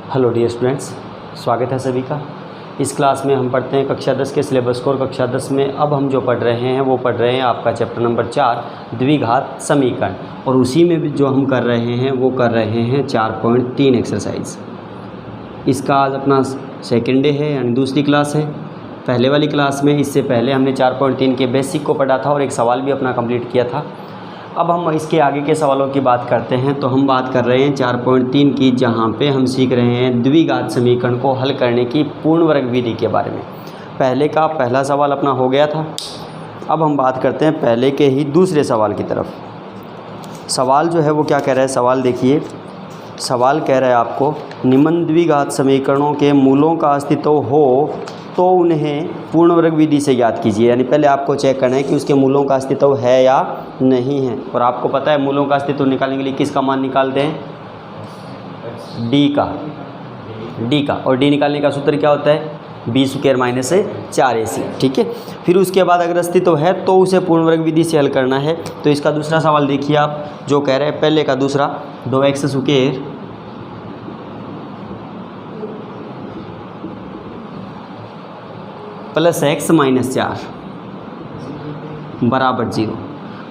Hello dear students, स्वागत है सभी का। इस क्लास में हम पढ़ते हैं कक्षा 10 के सिलेबस को। और कक्षा 10 में अब हम जो पढ़ रहे हैं वो पढ़ रहे हैं आपका चैप्टर नंबर 4 द्विघात समीकरण। और उसी में भी जो हम कर रहे हैं वो कर रहे हैं 4.3 एक्सरसाइज। इसका आज अपना सेकेंड डे है, यानी दूसरी क्लास है। पहले वाली क्लास में इससे पहले हमने 4.3 के बेसिक को पढ़ा था और एक सवाल भी अपना कंप्लीट किया था। अब हम इसके आगे के सवालों की बात करते हैं। तो हम बात कर रहे हैं 4.3 की, जहाँ पे हम सीख रहे हैं द्विघात समीकरण को हल करने की पूर्ण वर्ग विधि के बारे में। पहला सवाल अपना हो गया था। अब हम बात करते हैं पहले के ही दूसरे सवाल की तरफ। सवाल जो है वो क्या कह रहा है, सवाल देखिए। सवाल कह रहा है आपको, निम्न द्विघात समीकरणों के मूलों का अस्तित्व हो तो उन्हें पूर्ण वर्ग विधि से ज्ञात कीजिए। यानी पहले आपको चेक करना है कि उसके मूलों का अस्तित्व है या नहीं है। और आपको पता है मूलों का अस्तित्व निकालने के लिए किसका मान निकालते हैं, डी का। और डी निकालने का सूत्र क्या होता है, बी स्क्वायर माइनस 4ac। ठीक है। फिर उसके बाद अगर अस्तित्व है तो उसे पूर्ण वर्ग विधि से हल करना है। तो इसका दूसरा सवाल देखिए आप, जो कह रहे हैं पहले का दूसरा, 2x square plus x minus 4 बराबर 0।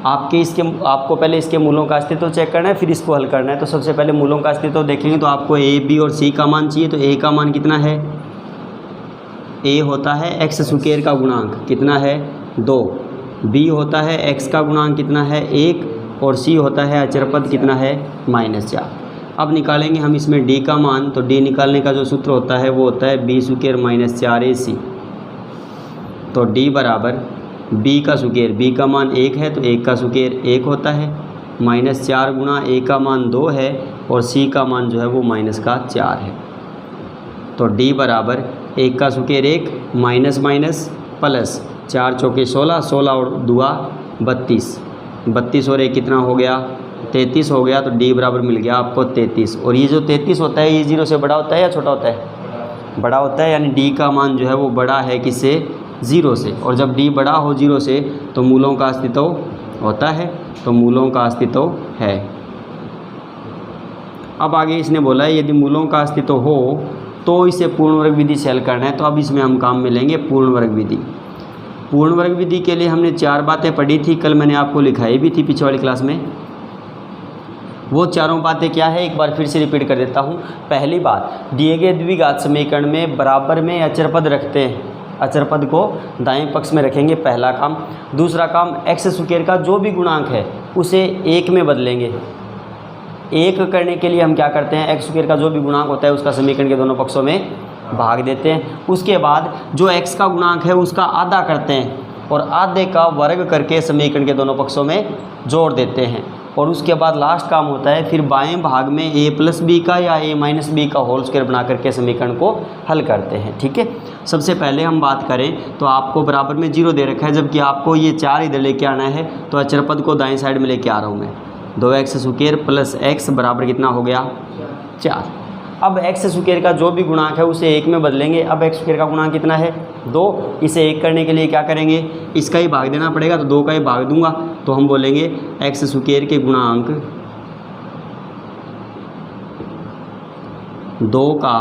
आपको पहले इसके मूलों का अस्तित्व चेक करना है, फिर इसको हल करना है। तो सबसे पहले मूलों का अस्तित्व देखेंगे तो आपको a, b और c का मान चाहिए। तो a का मान कितना है, a होता है x स्क्वायर का गुणांक कितना है 2, b होता है x का गुणांक कितना है 1 और c होता है अचर पद कितना है -4। अब निकालेंगे हम इसमें d का मान। तो d निकालने का जो सूत्र होता है वो होता है b स्क्वायर माइनस 4ac। तो d बराबर b का स्क्वायर, b का मान 1 है तो 1 का स्क्वायर 1 होता है, -4 गुणा a का मान 2 है और c का मान जो है वो -4 है। तो d बराबर 1 का स्क्वायर 1 माइनस माइनस प्लस 4 चौके 16, 16 और 2 32, 32 और 1 कितना हो गया 33 हो गया। तो d बराबर मिल गया आपको 33। और ये जो 33 होता है ये 0 से बड़ा होता है या छोटा होता है, बड़ा होता है। यानी d का मान जो है वो बड़ा है किससे, 0 से। और जब d बड़ा हो 0 से तो मूलों का अस्तित्व होता है। तो मूलों का अस्तित्व है। अब आगे इसने बोला है यदि मूलों का अस्तित्व हो तो इसे पूर्ण वर्ग विधि से हल करना है। तो अब इसमें हम काम में लेंगे पूर्ण वर्ग विधि। पूर्ण वर्ग विधि के लिए हमने 4 बातें पढ़ी थी, कल मैंने आपको लिखाई भी थी पिछले वाली क्लास में। वो चारों बातें क्या है, एक बार फिर से रिपीट कर देता हूँ। पहली बात, दिए गए द्विघात समीकरण में बराबर में अचर पद रखते हैं, अचर पद को दाएं पक्ष में रखेंगे, पहला काम। दूसरा काम, x स्क्वायर का जो भी गुणांक है उसे 1 में बदलेंगे। 1 करने के लिए हम क्या करते हैं, x स्क्वायर का जो भी गुणांक होता है उसका समीकरण के दोनों पक्षों में भाग देते हैं। उसके बाद जो x का गुणांक है उसका आधा करते हैं और आधे का वर्ग करके समीकरण के दोनों पक्षों में जोड़ देते हैं। और उसके बाद लास्ट काम होता है फिर बाएं भाग में a प्लस बी का या a माइनस बी का होल स्क्वायर बना करके समीकरण को हल करते हैं। ठीक है। सबसे पहले हम बात करें तो आपको बराबर में 0 दे रखा है, जबकि आपको ये 4 इधर लेके आना है। तो अचर पद को दाएं साइड में लेके आ रहा हूँ मैं। 2x स्क्वायर प्लस x बराबर कितना हो गया 4। अब x स्क्वायर का जो भी गुणांक है उसे 1 में बदलेंगे। अब x स्क्वायर का गुणांक कितना है 2, इसे 1 करने के लिए क्या करेंगे, इसका ही भाग देना पड़ेगा। तो 2 का ही भाग दूंगा। तो हम बोलेंगे x स्क्वायर के गुणांक 2 का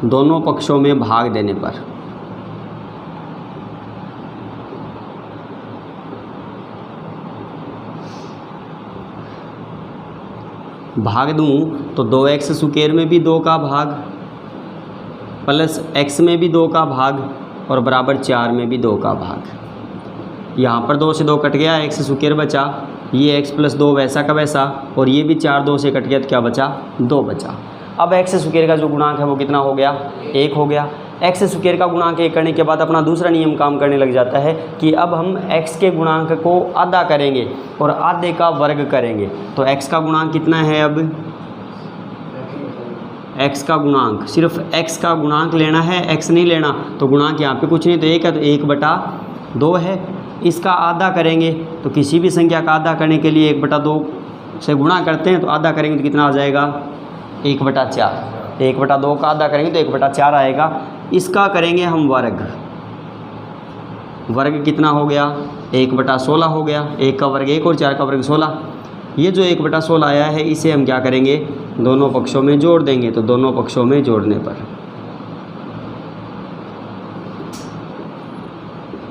दोनों पक्षों में भाग देने पर भाग दूं तो 2x स्क्वायर में भी 2 का भाग प्लस x में भी 2 का भाग और बराबर 4 में भी 2 का भाग। यहाँ पर 2 से 2 कट गया, x स्क्वायर बचा, ये x प्लस 2 वैसा का वैसा, और ये भी 4 2 से कट गया तो क्या बचा 2 बचा। अब x स्क्वायर का जो गुणांक है वो कितना हो गया 1 हो गया। x स्क्वायर का गुणांक 1 करने के बाद अपना दूसरा नियम काम करने लग जाता है कि अब हम x के गुणांक को आधा करेंगे और आधे का वर्ग करेंगे। तो x का गुणांक कितना है, अब x का गुणांक, सिर्फ x का गुणांक लेना है, x नहीं लेना। तो गुणांक यहाँ पे कुछ नहीं, तो 1 है तो 1/2 है। इसका आधा करेंगे तो किसी भी संख्या का आधा करने के लिए 1/2 से गुणा करते हैं। तो आधा करेंगे तो कितना आ जाएगा 1/4। 1/2 का आधा करेंगे तो 1/4 आएगा। इसका करेंगे हम वर्ग, वर्ग कितना हो गया 1/16 हो गया। 1 का वर्ग 1 और 4 का वर्ग 16। ये जो 1/16 आया है इसे हम क्या करेंगे दोनों पक्षों में जोड़ देंगे, तो दोनों पक्षों में जोड़ने पर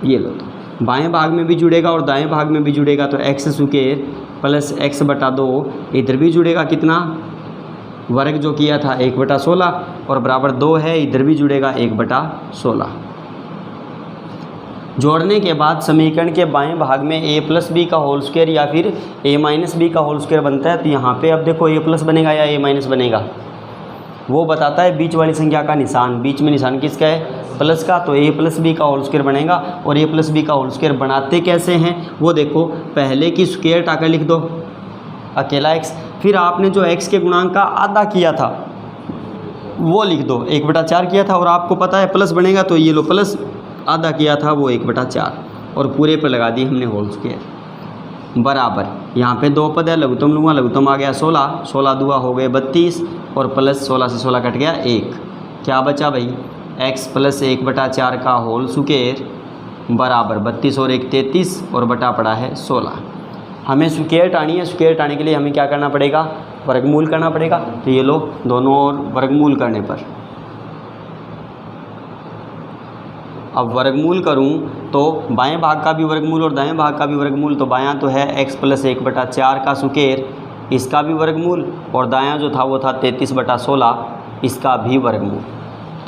ये लो, तो बाएं भाग में भी जुड़ेगा और दाएं भाग में भी जुड़ेगा, तो एक्स स्क्वायर प्लस एक्स बटा 2 इधर भी जुड़ेगा, कितना वर्ग जो किया था 1/16 और बराबर 2 है, इधर भी जुड़ेगा 1/16। जोड़ने के बाद समीकरण के बाएं भाग में a प्लस बी का होल स्क्वायर या फिर a माइनस बी का होल स्क्वायर बनता है। तो यहाँ पे अब देखो a प्लस बनेगा या a माइनस बनेगा, वो बताता है बीच वाली संख्या का निशान। बीच में निशान किसका है? प्लस का। तो a प्लस बी का होल स्क्वायर बनेगा। और a प्लस बी का होल स्क्वायर बनाते कैसे हैं वो देखो, पहले की स्क्वायर हटाकर लिख दो अकेला x, फिर आपने जो x के गुणांक का आधा किया था वो लिख दो, 1/4 किया था और आपको पता है प्लस बनेगा, तो ये लो प्लस आधा किया था वो 1/4 और पूरे पर लगा दी हमने होल स्क्वायर बराबर। यहाँ पे 2 पद है, लघुत्तम लूँगा, लघुत्तम आ गया 16, 16 दुआ हो गए 32 और प्लस 16 से 16 कट गया 1। क्या बचा भाई? x प्लस 1/4 का होल स्क्वायर बराबर 32 और 1 33 और बटा पड़ा है 16। हमें स्क्वायर हटानी है, स्क्वायर हटाने के लिए हमें क्या करना पड़ेगा? वर्गमूल करना पड़ेगा। तो ये लो दोनों और वर्गमूल करने पर, अब वर्गमूल करूं तो बाएं भाग का भी वर्गमूल और दाएं भाग का भी वर्गमूल। तो बायां तो है x प्लस 1/4 का स्क्वायर, इसका भी वर्गमूल, और दायां जो था वो था 33/16 इसका भी वर्गमूल।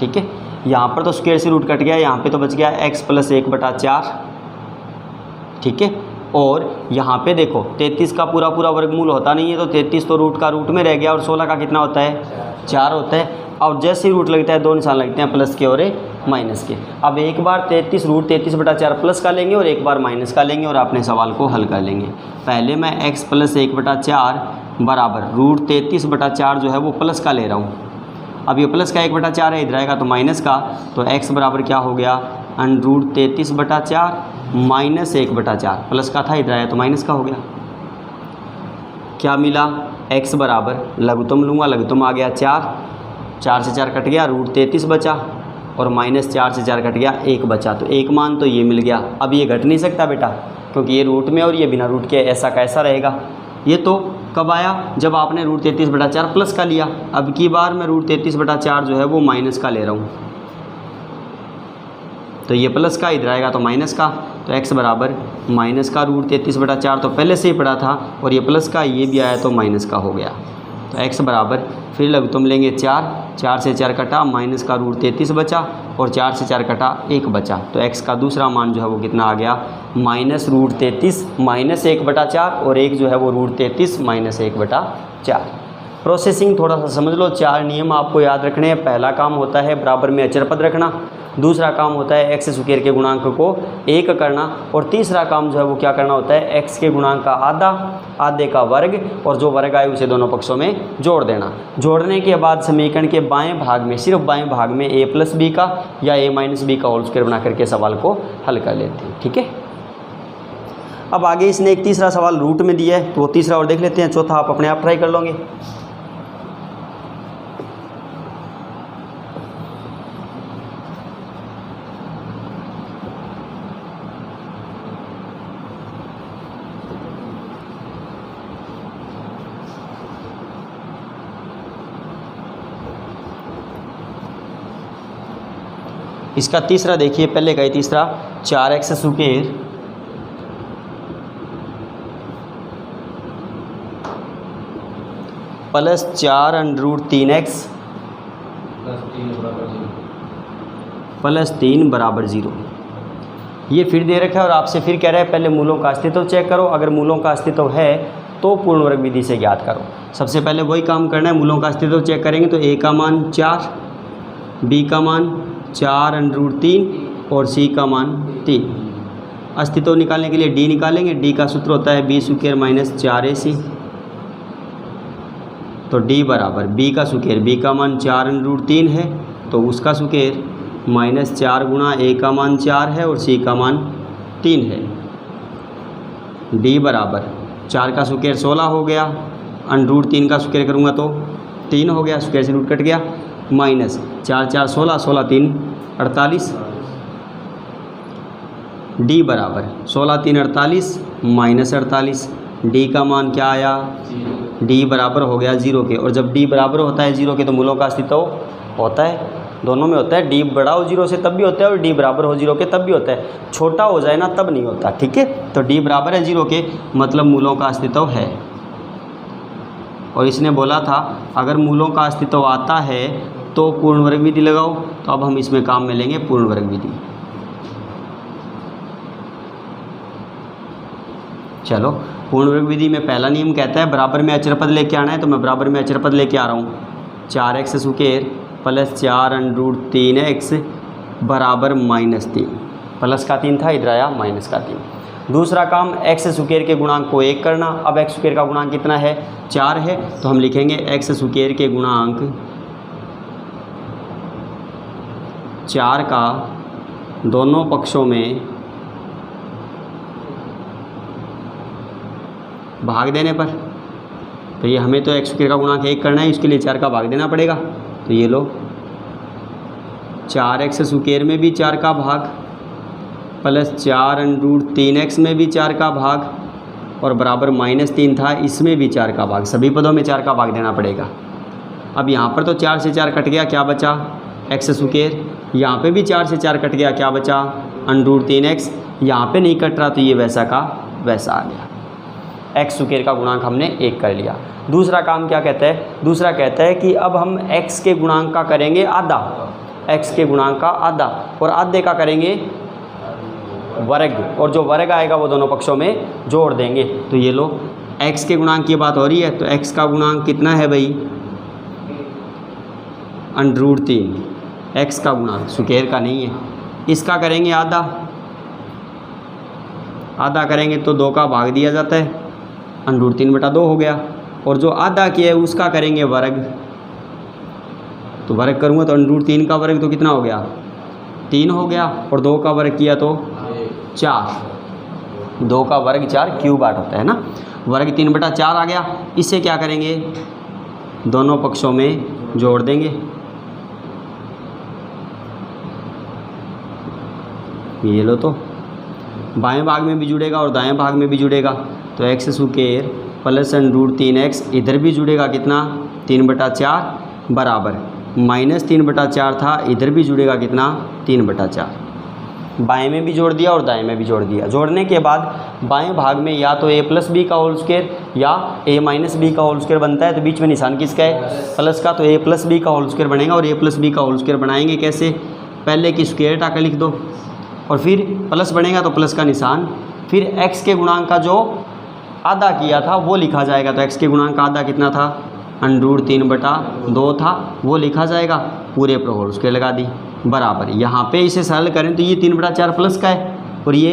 ठीक है, यहाँ पर तो स्क्वायर से रूट कट गया, यहाँ पे तो बच गया x प्लस 1/4। ठीक है, और यहाँ पे देखो 33 का पूरा वर्गमूल होता नहीं है, तो 33 तो रूट का रूट में रह गया और 16 का कितना होता है? 4 होता है। और जैसे ही रूट लगता है 2 निशान लगते हैं, प्लस के और माइनस के। अब एक बार 33 रूट 33/4 प्लस का लेंगे और एक बार माइनस का लेंगे और अपने सवाल को हल कर लेंगे। पहले मैं x प्लस 1/4 बराबर रूट 33/4 जो है वो प्लस का ले रहा हूँ। अब ये प्लस का 1/4 है, इधर आएगा तो माइनस का, तो x बराबर क्या हो गया? रूट 33/4 माइनस 1/4, प्लस का था इधर आया तो माइनस का हो गया। क्या मिला? x बराबर लघुत्तम लूँगा, लघुत्तम आ गया 4, 4 से 4 कट गया, रूट 33 बचा और माइनस 4 से 4 कट गया 1 बचा। तो एक मान तो ये मिल गया। अब ये घट नहीं सकता बेटा, क्योंकि ये रूट में और ये बिना रूट के ऐसा कैसा रहेगा। ये तो कब आया? जब आपने रूट 33/4 प्लस का लिया। अब की बार मैं रूट 33/4 जो है वो माइनस का ले रहा हूँ, तो ये प्लस का इधर आएगा तो माइनस का। तो x बराबर माइनस का रूट 33/4 तो पहले से ही पड़ा था, और ये प्लस का ये भी आया तो माइनस का हो गया। तो x बराबर फिर लघुत्तम लेंगे 4, 4 से 4 कटा, माइनस का रूट 33 बचा और 4 से 4 कटा 1 बचा। तो x का दूसरा मान जो है वो कितना आ गया? माइनस रूट 33 माइनस 1/4 और 1 जो है वो रूट 33 माइनस 1/4। प्रोसेसिंग थोड़ा सा समझ लो। 4 नियम आपको याद रखने हैं। पहला काम होता है बराबर में अचर पद रखना, दूसरा काम होता है x स्क्वायर के गुणांक को 1 करना, और तीसरा काम जो है वो क्या करना होता है? x के गुणांक का आधा, आधे का वर्ग, और जो वर्ग आए उसे दोनों पक्षों में जोड़ देना। जोड़ने के बाद समीकरण के बाएं भाग में, सिर्फ बाएं भाग में a प्लस बी का या a माइनस बी का होल स्क्वायर बना करके सवाल को हल कर लेते हैं। ठीक है, अब आगे इसने एक तीसरा सवाल रूट में दिया है, तो वो तीसरा और देख लेते हैं, चौथा आप अपने आप ट्राई कर लोगे। इसका तीसरा देखिए, पहले का ही तीसरा 4x square plus 4 under 3x plus 3 बराबर 0। ये फिर दे रखा है और आपसे फिर कह रहा है पहले मूलों का अस्तित्व चेक करो। अगर मूलों का अस्तित्व है तो पूर्ण वर्ग विधि से ज्ञात करो। सबसे पहले वही काम करना है, मूलों का अस्तित्व चेक करेंगे। तो a का मान 4, b का मान 4 अंडर 3 और c का मान 3। अस्तित्व निकालने के लिए d निकालेंगे। d का सूत्र होता है b स्क्वायर माइनस 4ac। तो d बराबर b का स्क्वायर, b का मान 4 अंडर 3 है तो उसका स्क्वायर माइनस 4 गुणा a का मान 4 है और c का मान 3 है। d बराबर 4 का स्क्वायर 16 हो गया, अंडर 3 का स्क्वायर करूँगा तो 3 हो गया, स्क्वायर से रूट कट गया, माइनस 4 4 16, 16 3 48। d बराबर 16 3 48 माइनस 48। d का मान क्या आया? डी बराबर हो गया 0 के, और जब डी बराबर होता है 0 के तो मूलों का अस्तित्व होता है, दोनों में होता है। डी बड़ा हो 0 से तब भी होता है और डी बराबर हो 0 के तब भी होता है, छोटा हो जाए ना तब नहीं होता, ठीक है। तो डी बराबर है 0 के मतलब मूलों का अस्तित्व है। और इसने बोला था अगर मूलों का अस्तित्व आता है तो पूर्ण वर्ग विधि लगाओ, तो अब हम इसमें काम में लेंगे पूर्ण वर्ग विधि। चलो, पूर्ण वर्ग विधि में पहला नियम कहता है बराबर में अचर पद लेके आना है, तो मैं बराबर में अचर पद लेके आ रहा हूँ। 4x स्क्वायर प्लस 4√3x बराबर -3, प्लस का 3 था, इधर आया माइनस का 3। दूसरा काम x स्क्वायर के गुणांक को 1 करना। अब x स्क्वायर का गुणांक कितना है, 4 है, तो हम लिखेंगे x स्क्वायर के गुणांक 4 का दोनों पक्षों में भाग देने पर, तो ये हमें तो x स्क्वायर का गुणांक 1 करना है, इसके लिए 4 का भाग देना पड़ेगा। तो ये लो 4x स्क्वायर में भी 4 का भाग प्लस 4√3x में भी 4 का भाग और बराबर -3 था, इसमें भी 4 का भाग, सभी पदों में 4 का भाग देना पड़ेगा। अब यहाँ पर तो 4 से 4 कट गया, क्या बचा x स्क्वायर, यहाँ पे भी 4 से 4 कट गया, क्या बचा √3x, यहाँ पे नहीं कट रहा तो ये वैसा का वैसा आ गया। x स्क्वायर का गुणांक हमने 1 कर लिया। दूसरा काम क्या कहता है, दूसरा कहता है कि अब हम x के गुणांक का करेंगे आधा, x के गुणांक का आधा, और आधे का करेंगे वर्ग, और जो वर्ग आएगा वो दोनों पक्षों में जोड़ देंगे। तो ये लो x के गुणांक की बात हो रही है, तो x का गुणांक कितना है भाई √3, x का गुणांक स्क्वायर का नहीं है। इसका करेंगे आधा, आधा करेंगे तो 2 का भाग दिया जाता है, √3/2 हो गया, और जो आधा किया है उसका करेंगे वर्ग, तो वर्ग करूँगा तो √3 का वर्ग तो कितना हो गया 3 हो गया, और 2 का वर्ग किया तो 4, 2 का वर्ग 4 क्यूब 8 होता है ना, वर्ग 3/4 आ गया। इससे क्या करेंगे, दोनों पक्षों में जोड़ देंगे, ये लो, तो बाएं भाग में भी जुड़ेगा और दाएं भाग में भी जुड़ेगा, तो x स्क्वायर प्लस √3x इधर भी जुड़ेगा, कितना 3/4 बराबर -3/4 था, इधर भी जुड़ेगा कितना 3/4, बाएं में भी जोड़ दिया और दाएं में भी जोड़ दिया। जोड़ने के बाद बाएं भाग में या तो a + b का होल स्क्वायर या a - b का होल स्क्वायर बनता है, तो बीच में निशान किसका है प्लस का, तो a + b का होल स्क्वायर बनेगा। और a + b का होल स्क्वायर बनाएंगे कैसे, पहले की स्क्वायर हटा कर लिख दो और फिर प्लस बनेगा तो प्लस का निशान, फिर x के गुणांक का जो आधा किया था वो लिखा जाएगा, तो x के गुणांक का आधा कितना था √3/2 था, वो लिखा जाएगा, पूरे पर होल स्क्वायर लगा दी बराबर। यहाँ पे इसे सरल करें तो ये 3/4 प्लस का है और ये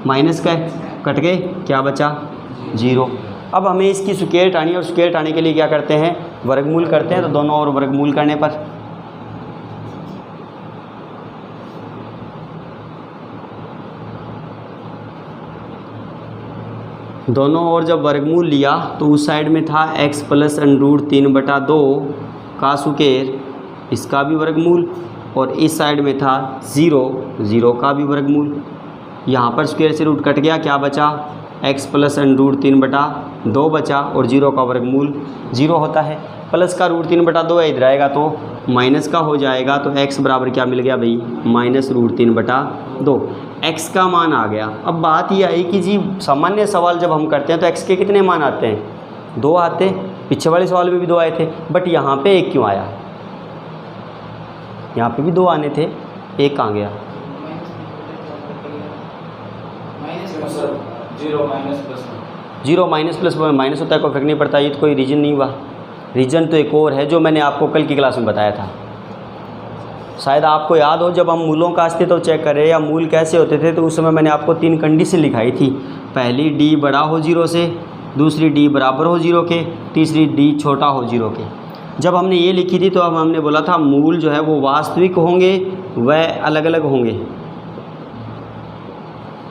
माइनस का है, कट गए, क्या बचा 0। अब हमें इसकी स्क्वायर हटानी है, और स्क्वायर हटाने के लिए क्या करते हैं वर्गमूल करते हैं, तो दोनों ओर वर्गमूल करने पर दोनों ओर जब वर्गमूल लिया तो उस साइड में था x प्लस √3/2 का स्क्वायर, इसका भी वर्गमूल, और इस साइड में था 0 का भी वर्गमूल। यहाँ पर स्क्वायर से रूट कट गया, क्या बचा x प्लस √3/2 बचा, और 0 का वर्गमूल 0 होता है, प्लस का √3/2 है, इधर आएगा तो माइनस का हो जाएगा, तो x बराबर क्या मिल गया भाई -√3/2, x का मान आ गया। अब बात ये आई कि जी सामान्य सवाल जब हम करते हैं तो x के कितने मान आते हैं 2 आते, पीछे वाले सवाल में भी 2 आए थे, बट यहाँ पे 1 क्यों आया, यहाँ पे भी 2 आने थे, 1 कहाँ गया, 0 माइनस प्लस माइनस होता है, कोई फर्क नहीं पड़ता, ये तो कोई रीजन नहीं हुआ। रीजन तो एक और है जो मैंने आपको कल की क्लास में बताया था, शायद आपको याद हो, जब हम मूलों का अस्तित्व चेक करें या मूल कैसे होते थे, तो उस समय मैंने आपको 3 कंडीशन लिखाई थी। पहली d बड़ा हो 0 से, दूसरी d बराबर हो 0 के, तीसरी d छोटा हो 0 के। जब हमने ये लिखी थी तो अब हमने बोला था मूल जो है वो वास्तविक होंगे व अलग अलग होंगे,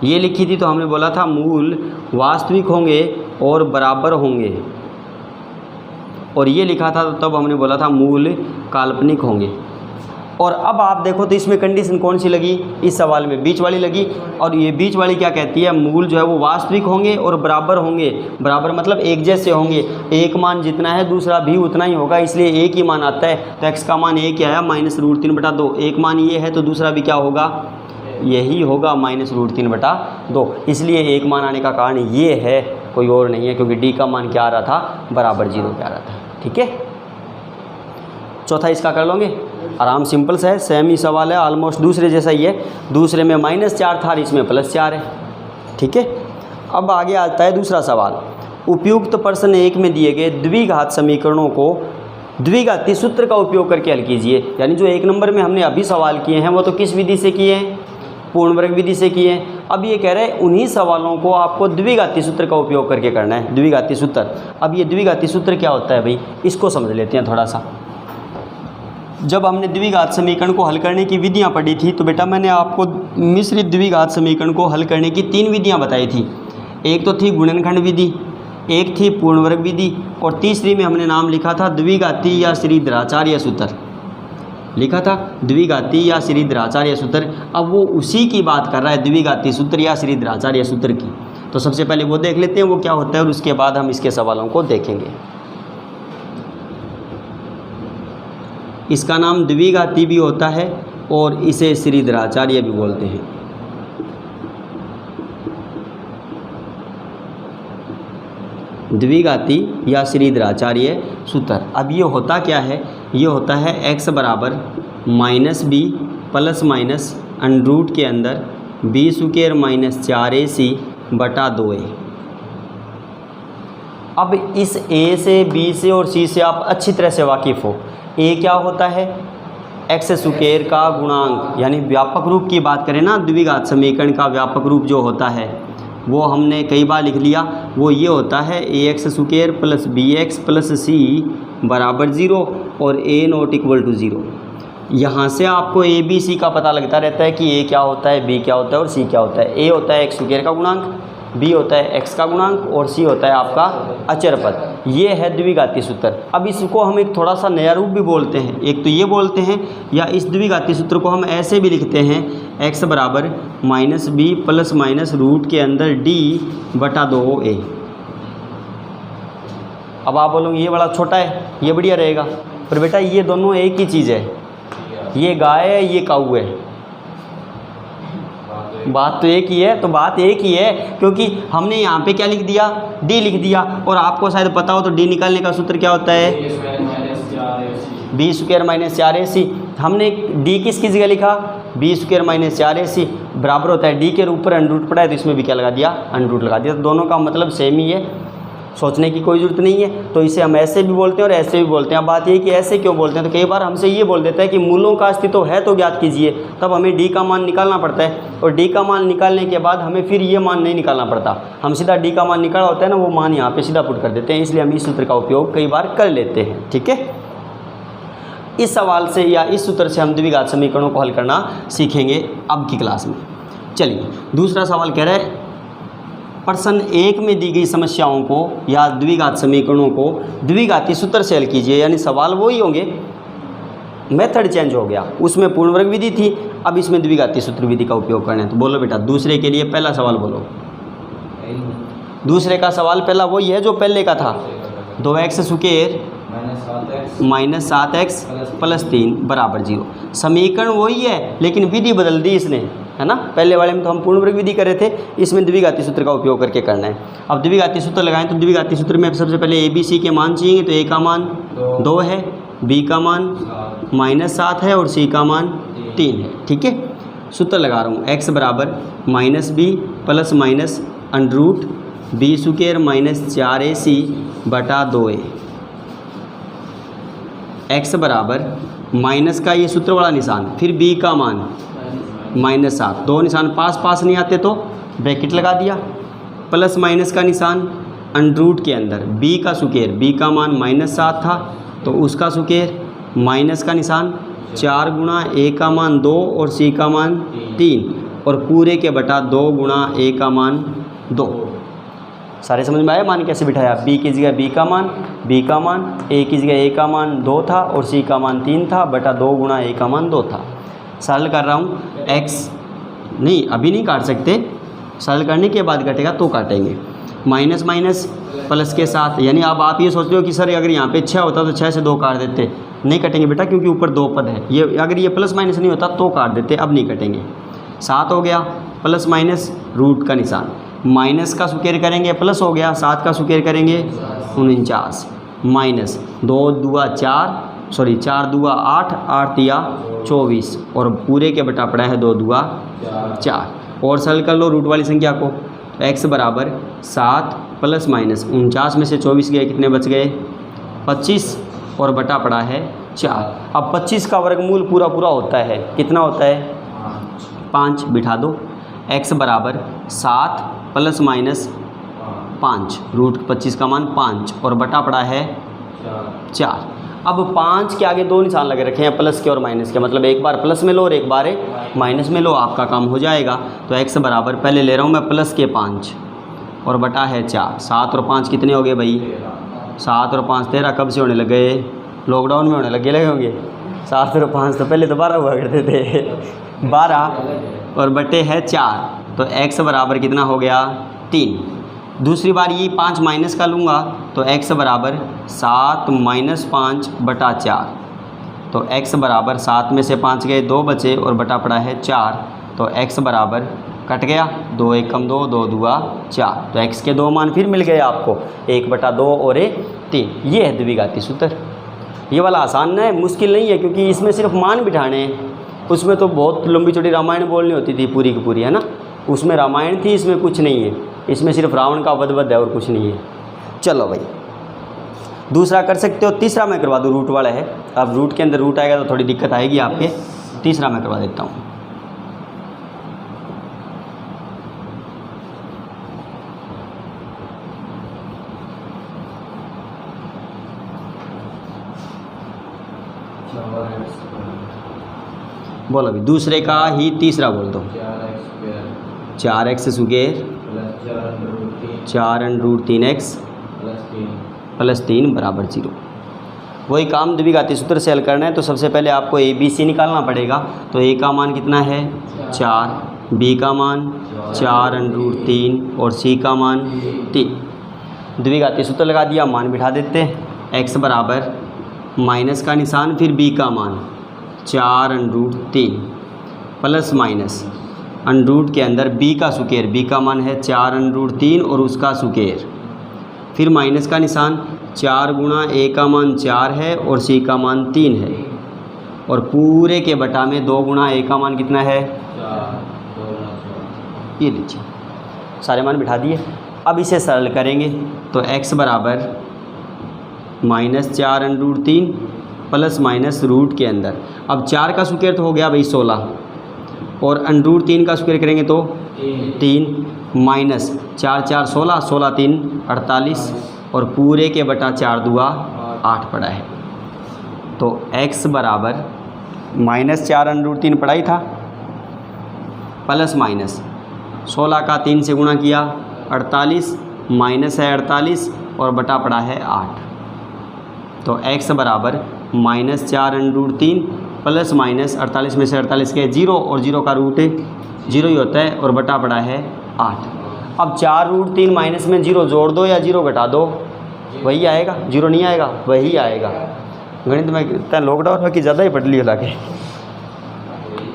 ये लिखी थी तो हमने बोला था मूल वास्तविक होंगे और बराबर होंगे, और ये लिखा था तो तब हमने बोला था मूल काल्पनिक होंगे। और अब आप देखो तो इसमें कंडीशन कौन सी लगी, इस सवाल में बीच वाली लगी। और ये बीच वाली क्या कहती है, मूल जो है वो वास्तविक होंगे और बराबर होंगे। बराबर मतलब एक जैसे होंगे, एक मान जितना है दूसरा भी उतना ही होगा, इसलिए एक ही मान आता है। तो x का मान एक आया -√3/2। एक मान ये है तो दूसरा भी क्या होगा, यही होगा -√3/2। इसलिए एक मान आने का कारण ये है, कोई और नहीं है, क्योंकि d का मान क्या आ रहा था, बराबर 0 क्या आ रहा था। ठीक है, चौथा इसका कर लोगे आराम, सिंपल सा है, सेम ही सवाल है, ऑलमोस्ट दूसरे जैसा ही है। दूसरे में -4 था, इसमें +4 है। ठीक है, अब आगे आता है दूसरा सवाल। उपयुक्त प्रश्न 1 में दिए गए द्विघात समीकरणों को द्विघाती सूत्र का उपयोग करके हल कीजिए। यानी जो 1 नंबर में हमने अभी सवाल किए हैं वो तो किस विधि से किए हैं, पूर्ण वर्ग विधि से किए हैं। अब ये कह रहे हैं उन्हीं सवालों को आपको द्विघाती सूत्र का उपयोग करके करना है, द्विघाती सूत्र। अब ये द्विघाती सूत्र क्या होता है भाई, इसको समझ लेते हैं थोड़ा सा। जब हमने द्विघात समीकरण को हल करने की विधियां पढ़ी थी तो बेटा मैंने आपको मिश्रित द्विघात समीकरण को हल करने की 3 विधियां बताई थी। एक तो थी गुणनखंड विधि, एक थी पूर्ण वर्ग विधि, और तीसरी में हमने नाम लिखा था द्विघाती या श्रीधराचार्य सूत्र, लिखा था द्विघाती या श्रीधराचार्य सूत्र। अब वो उसी की बात कर रहा है, द्विघाती सूत्र या श्रीधराचार्य सूत्र की। तो सबसे पहले वो देख लेते हैं वो क्या होता है और उसके बाद हम इसके सवालों को देखेंगे। इसका नाम द्विघाती भी होता है और इसे श्रीधराचार्य भी बोलते हैं। द्विघाती या श्रीधराचार्य सूत्र। अब ये होता क्या है, ये होता है x बराबर -b प्लस माइनस √ के अंदर b² - 4ac बटा 2a। अब इस a से b से और c से आप अच्छी तरह से वाकिफ़ हो। a क्या होता है, x² का गुणांक, यानी व्यापक रूप की बात करें ना, द्विघात समीकरण का व्यापक रूप जो होता है वो हमने कई बार लिख लिया। वो ये होता है ax² plus bx plus c बराबर 0 और a ≠ 0। यहाँ से आपको a b c का पता लगता रहता है कि a क्या होता है, b क्या होता है और c क्या होता है। a होता है x² का गुणांक, b होता है x का गुणांक और c होता है आपका अचर पद। ये है द्विघाती सूत्र। अब इसको हम एक थोड़ा सा नया रूप भी बोलते हैं। एक तो ये बोलते हैं, या इस द्विघाती सूत्र को हम ऐसे भी लिखते हैं, x बराबर -b प्लस माइनस √ के अंदर d बटा 2a। अब आप बोलोगे ये बड़ा छोटा है, ये बढ़िया रहेगा, पर बेटा ये दोनों एक ही चीज़ है। ये गाय है, ये काऊ है, बात तो एक ही है। तो बात एक ही है, क्योंकि हमने यहाँ पे क्या लिख दिया, d लिख दिया। और आपको शायद पता हो तो d निकालने का सूत्र क्या होता है, b² - 4ac। हमने d किसकी जगह लिखा, b² - 4ac बराबर होता है d के ऊपर √ पड़ा है तो इसमें भी क्या लगा दिया, √ लगा दिया। तो दोनों का मतलब सेम ही है, सोचने की कोई ज़रूरत नहीं है। तो इसे हम ऐसे भी बोलते हैं और ऐसे भी बोलते हैं। अब बात ये कि ऐसे क्यों बोलते हैं, तो कई बार हमसे ये बोल देता है कि मूलों का अस्तित्व है तो ज्ञात कीजिए, तब हमें d का मान निकालना पड़ता है। और d का मान निकालने के बाद हमें फिर ये मान नहीं निकालना पड़ता, हम सीधा d का मान निकाला होता है ना, वो मान यहाँ पे सीधा पुट कर देते हैं। इसलिए हम इस सूत्र का उपयोग कई बार कर लेते हैं। ठीक है, इस सवाल से या इस सूत्र से हम द्विघात समीकरणों को हल करना सीखेंगे अब की क्लास में। चलिए दूसरा सवाल कह रहा है, प्रश्न 1 में दी गई समस्याओं को या द्विघात समीकरणों को द्विघाती सूत्र से हल कीजिए। यानी सवाल वही होंगे, मेथड चेंज हो गया। उसमें पूर्ण वर्ग विधि थी, अब इसमें द्विघाती सूत्र विधि का उपयोग करना है। तो बोलो बेटा दूसरे के लिए पहला सवाल बोलो। दूसरे का सवाल पहला वही है जो पहले का था, 2x² - 7x प्लस 3 बराबर 0। समीकरण वही है लेकिन विधि बदल दी इसने, है ना। पहले वाले में तो हम पूर्ण वर्ग विधि कर रहे थे, इसमें द्विघाती सूत्र का उपयोग करके करना है। अब द्विघाती सूत्र लगाएं तो द्विघाती सूत्र में सबसे पहले a b c के मान चाहिए। तो a का मान 2 है, b का मान -7 है और c का मान 3 है। ठीक है, सूत्र लगा रहा हूँ, x बराबर -b plus minus √ b² - 4ac बटा 2a। x बराबर माइनस का ये सूत्र वाला निशान, फिर b का मान -7, दो निशान पास पास नहीं आते तो ब्रैकेट लगा दिया, प्लस माइनस का निशान √ के अंदर b का स्क्वायर, b का मान -7 था तो उसका स्क्वायर, माइनस का निशान 4 गुणा a का मान 2 और c का मान 3 और पूरे के बटा 2 गुणा a का मान 2। सारे समझ में आए? मान कैसे बिठाया, b की जगह b का मान, a की जगह a का मान 2 था और c का मान 3 था, बटा 2 गुणा a का मान 2 था। सरल कर रहा हूँ, x नहीं अभी नहीं काट सकते, सरल करने के बाद कटेगा तो काटेंगे। माइनस माइनस प्लस के साथ, यानी अब आप ये सोच रहे हो कि सर अगर यहाँ पे 6 होता तो 6 से 2 काट देते, नहीं कटेंगे बेटा क्योंकि ऊपर 2 पद है। ये अगर ये प्लस माइनस नहीं होता तो काट देते, अब नहीं कटेंगे। 7 हो गया, प्लस माइनस रूट का निशान, माइनस का सुकेर करेंगे प्लस हो गया, 7 का सुकेर करेंगे 49, माइनस 2 दूआ 4, सॉरी 4 दूआ 8, 8 तिया 24 और पूरे के बटा पड़ा है 2 दूआ 4। और सरल कर लो रूट वाली संख्या को, x बराबर 7 प्लस माइनस 49 में से 24 गए, कितने बच गए 25 और बटा पड़ा है 4। अब 25 का वर्गमूल पूरा पूरा होता है, कितना होता है 5, बिठा दो। x बराबर 7 प्लस माइनस 5, रूट 25 का मान 5 और बटा पड़ा है 4। अब 5 के आगे 2 निशान लगे रखे हैं प्लस के और माइनस के, मतलब एक बार प्लस में लो और एक बार माइनस में लो, आपका काम हो जाएगा। तो x बराबर पहले ले रहा हूँ मैं प्लस के 5 और बटा है 4। 7 और 5 कितने हो गए भाई, 7 और 5 13, कब से होने लग गए, लॉकडाउन में होने लगे होंगे। 7 और 5 तो पहले तो 12 हुआ करते थे, 12 और बटे है 4, तो x बराबर कितना हो गया 3। दूसरी बार ये 5 माइनस का लूँगा तो x बराबर 7 माइनस 5 बटा 4, तो x बराबर 7 में से 5 गए 2 बचे और बटा पड़ा है 4, तो x बराबर कट गया 2 1 कम 2, 2 दूआ 4, तो x के 2 मान फिर मिल गए आपको, 1 बटा 2 और 3। ये है द्विघाती सूत्र। ये वाला आसान है, मुश्किल नहीं है क्योंकि इसमें सिर्फ मान बिठाने हैं। उसमें तो बहुत लंबी चौड़ी रामायण बोलनी होती थी पूरी की पूरी, है ना, उसमें रामायण थी, इसमें कुछ नहीं है, इसमें सिर्फ रावण का वध है और कुछ नहीं है। चलो भाई दूसरा कर सकते हो, तीसरा मैं करवा दूँ, रूट वाला है। अब रूट के अंदर रूट आएगा तो थोड़ी दिक्कत आएगी आपके, तीसरा मैं करवा देता हूँ। बोलो अभी दूसरे का ही तीसरा बोल दो। 4x स्क्वायर 4√3x प्लस 3 बराबर 0। वही काम द्विघाती सूत्र से हल करना है, तो सबसे पहले आपको a b c निकालना पड़ेगा। तो a का मान कितना है 4, b का मान 4√3 और c का मान 3। द्विघाती सूत्र लगा दिया, मान बिठा देते हैं। x बराबर माइनस का निशान फिर b का मान 4√3 प्लस माइनस अंडरूट के अंदर b का सुकेर, b का मान है 4√3 और उसका सुकेर, फिर माइनस का निशान 4 गुणा a का मान 4 है और c का मान 3 है, और पूरे के बटा में 2 गुणा a का मान कितना है 4। ये लीजिए सारे मान बिठा दिए। अब इसे सरल करेंगे तो x बराबर -4√3 प्लस माइनस रूट के अंदर, अब 4 का स्क्वायर तो हो गया भाई 16 और √3 का स्क्वायर करेंगे तो 3, माइनस 4 4 16, 16 3 48 और पूरे के बटा 4 दूआ 8 पड़ा है। तो x बराबर -4√3 पड़ा ही था, प्लस माइनस 16 का 3 से गुणा किया 48, माइनस है 48 और बटा पड़ा है 8। तो x बराबर -4√3 प्लस माइनस 48 में से 48 के 0 और 0 का रूट 0 ही होता है और बटा पड़ा है 8। अब 4√3 माइनस में 0 जोड़ दो या 0 घटा दो, वही आएगा, 0 नहीं आएगा, वही आएगा। गणित में इतना लॉकडाउन में कि ज़्यादा ही पढ़ लियो लाके,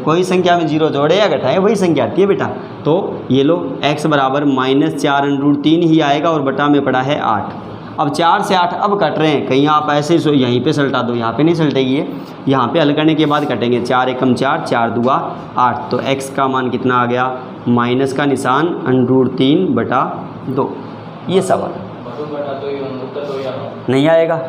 कोई संख्या में 0 जोड़े या घटाएं वही संख्या आती है बेटा। तो ये लो x बराबर -4√3 ही आएगा और बटा में पड़ा है 8। अब 4 से 8 अब कट रहे हैं, कहीं आप ऐसे ही यहीं पे सलटा दो, यहाँ पे नहीं सलटेगी ये, यहाँ पे हल करने के बाद कटेंगे। 4 एकम 4, 4 दूआ 8, तो x का मान कितना आ गया, माइनस का निशान √3 बटा 2। ये सवाल नहीं आएगा,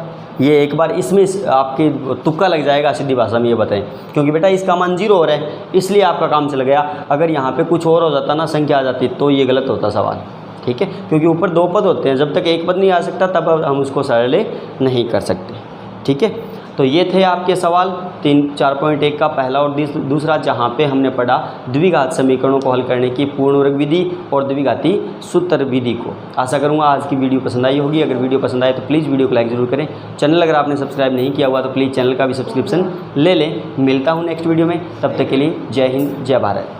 ये एक बार इसमें आपके तुक्का लग जाएगा, सीधी भाषा में ये बताएं, क्योंकि बेटा इसका मान 0 हो रहा है इसलिए आपका काम चल गया। अगर यहाँ पे कुछ और हो जाता ना, संख्या आ जाती, तो ये गलत होता सवाल, ठीक है, क्योंकि ऊपर 2 पद होते हैं, जब तक एक पद नहीं आ सकता तब हम उसको सरल नहीं कर सकते, ठीक है। तो ये थे आपके सवाल 4.1 का पहला और दूसरा, जहाँ पे हमने पढ़ा द्विघात समीकरणों को हल करने की पूर्ण वर्ग विधि और द्विघाती सूत्र विधि को। आशा करूँगा आज की वीडियो पसंद आई होगी। अगर वीडियो पसंद आए तो प्लीज़ वीडियो को लाइक ज़रूर करें। चैनल अगर आपने सब्सक्राइब नहीं किया हुआ तो प्लीज़ चैनल का भी सब्सक्रिप्शन ले लें। मिलता हूँ नेक्स्ट वीडियो में, तब तक के लिए जय हिंद जय भारत।